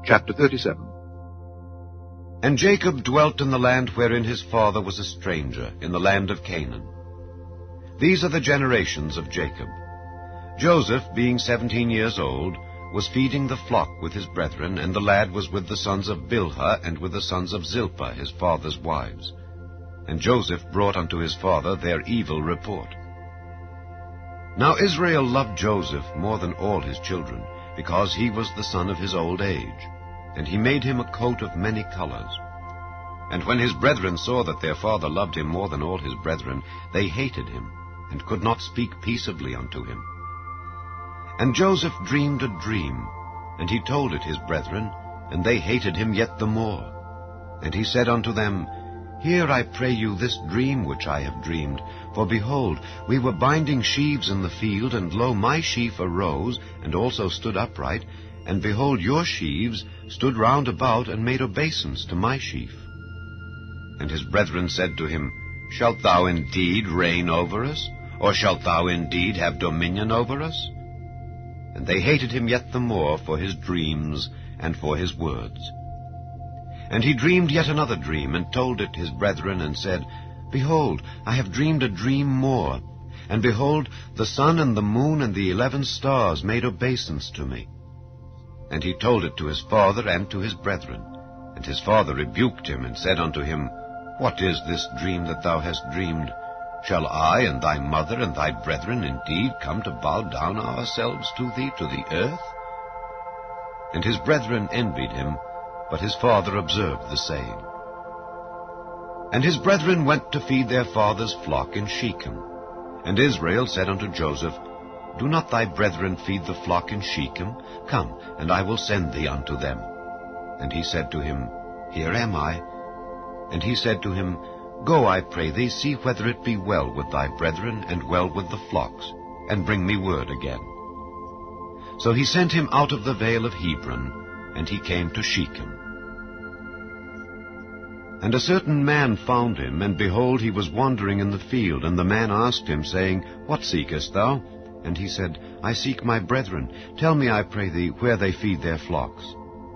Chapter 37. And Jacob dwelt in the land wherein his father was a stranger, in the land of Canaan. These are the generations of Jacob. Joseph, being 17 years old, was feeding the flock with his brethren, and the lad was with the sons of Bilhah and with the sons of Zilpah, his father's wives. And Joseph brought unto his father their evil report. Now Israel loved Joseph more than all his children, because he was the son of his old age, and he made him a coat of many colors. And when his brethren saw that their father loved him more than all his brethren, they hated him, and could not speak peaceably unto him. And Joseph dreamed a dream, and he told it his brethren, and they hated him yet the more. And he said unto them, Hear, I pray you, this dream which I have dreamed. For behold, we were binding sheaves in the field, and lo, my sheaf arose, and also stood upright, and behold, your sheaves stood round about, and made obeisance to my sheaf. And his brethren said to him, Shalt thou indeed reign over us? Or shalt thou indeed have dominion over us? And they hated him yet the more for his dreams and for his words. And he dreamed yet another dream, and told it his brethren, and said, Behold, I have dreamed a dream more. And behold, the sun and the moon and the 11 stars made obeisance to me. And he told it to his father and to his brethren. And his father rebuked him, and said unto him, What is this dream that thou hast dreamed? Shall I and thy mother and thy brethren indeed come to bow down ourselves to thee to the earth? And his brethren envied him, but his father observed the saying. And his brethren went to feed their father's flock in Shechem. And Israel said unto Joseph, Do not thy brethren feed the flock in Shechem? Come, and I will send thee unto them. And he said to him, Here am I. And he said to him, Go, I pray thee, see whether it be well with thy brethren, and well with the flocks, and bring me word again. So he sent him out of the vale of Hebron, and he came to Shechem. And a certain man found him, and behold, he was wandering in the field. And the man asked him, saying, What seekest thou? And he said, I seek my brethren. Tell me, I pray thee, where they feed their flocks.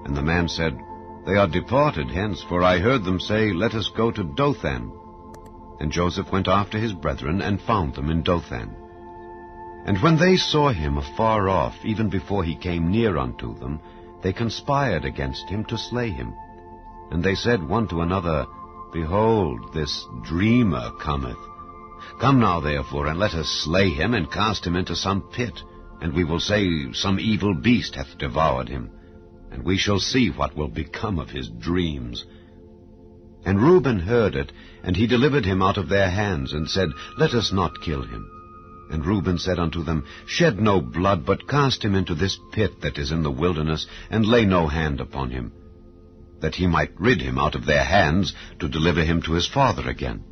And the man said, They are departed hence, for I heard them say, Let us go to Dothan. And Joseph went after his brethren, and found them in Dothan. And when they saw him afar off, even before he came near unto them, they conspired against him to slay him. And they said one to another, Behold, this dreamer cometh. Come now, therefore, and let us slay him, and cast him into some pit, and we will say, Some evil beast hath devoured him, and we shall see what will become of his dreams. And Reuben heard it, and he delivered him out of their hands, and said, Let us not kill him. And Reuben said unto them, Shed no blood, but cast him into this pit that is in the wilderness, and lay no hand upon him, that he might rid him out of their hands, to deliver him to his father again.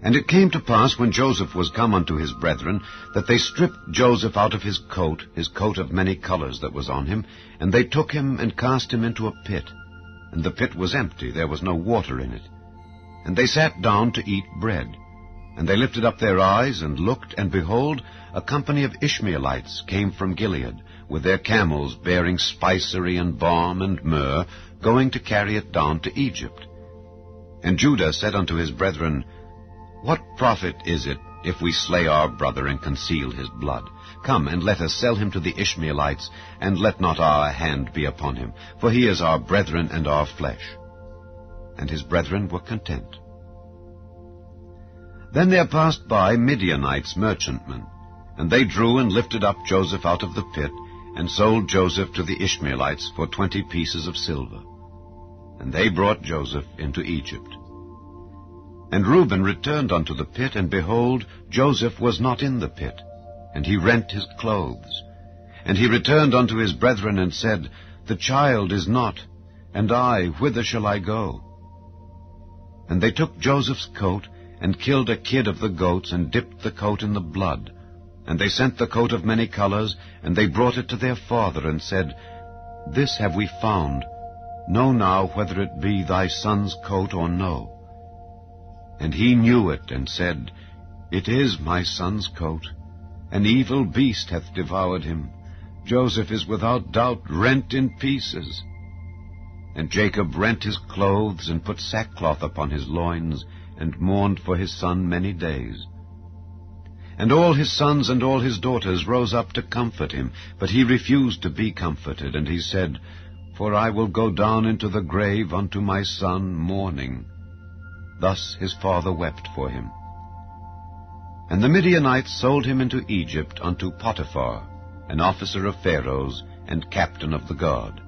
And it came to pass, when Joseph was come unto his brethren, that they stripped Joseph out of his coat of many colors that was on him, and they took him and cast him into a pit. And the pit was empty, there was no water in it. And they sat down to eat bread. And they lifted up their eyes, and looked, and behold, a company of Ishmaelites came from Gilead, with their camels bearing spicery and balm and myrrh, going to carry it down to Egypt. And Judah said unto his brethren, What profit is it, if we slay our brother and conceal his blood? Come, and let us sell him to the Ishmaelites, and let not our hand be upon him, for he is our brethren and our flesh. And his brethren were content. Then there passed by Midianites merchantmen, and they drew and lifted up Joseph out of the pit, and sold Joseph to the Ishmaelites for 20 pieces of silver. And they brought Joseph into Egypt. And Reuben returned unto the pit, and behold, Joseph was not in the pit, and he rent his clothes. And he returned unto his brethren, and said, The child is not, and I, whither shall I go? And they took Joseph's coat, and killed a kid of the goats, and dipped the coat in the blood. And they sent the coat of many colors, and they brought it to their father, and said, This have we found. Know now whether it be thy son's coat or no. And he knew it, and said, It is my son's coat. An evil beast hath devoured him. Joseph is without doubt rent in pieces. And Jacob rent his clothes, and put sackcloth upon his loins, and mourned for his son many days. And all his sons and all his daughters rose up to comfort him, but he refused to be comforted, and he said, For I will go down into the grave unto my son mourning. Thus his father wept for him. And the Midianites sold him into Egypt unto Potiphar, an officer of Pharaoh's, and captain of the guard.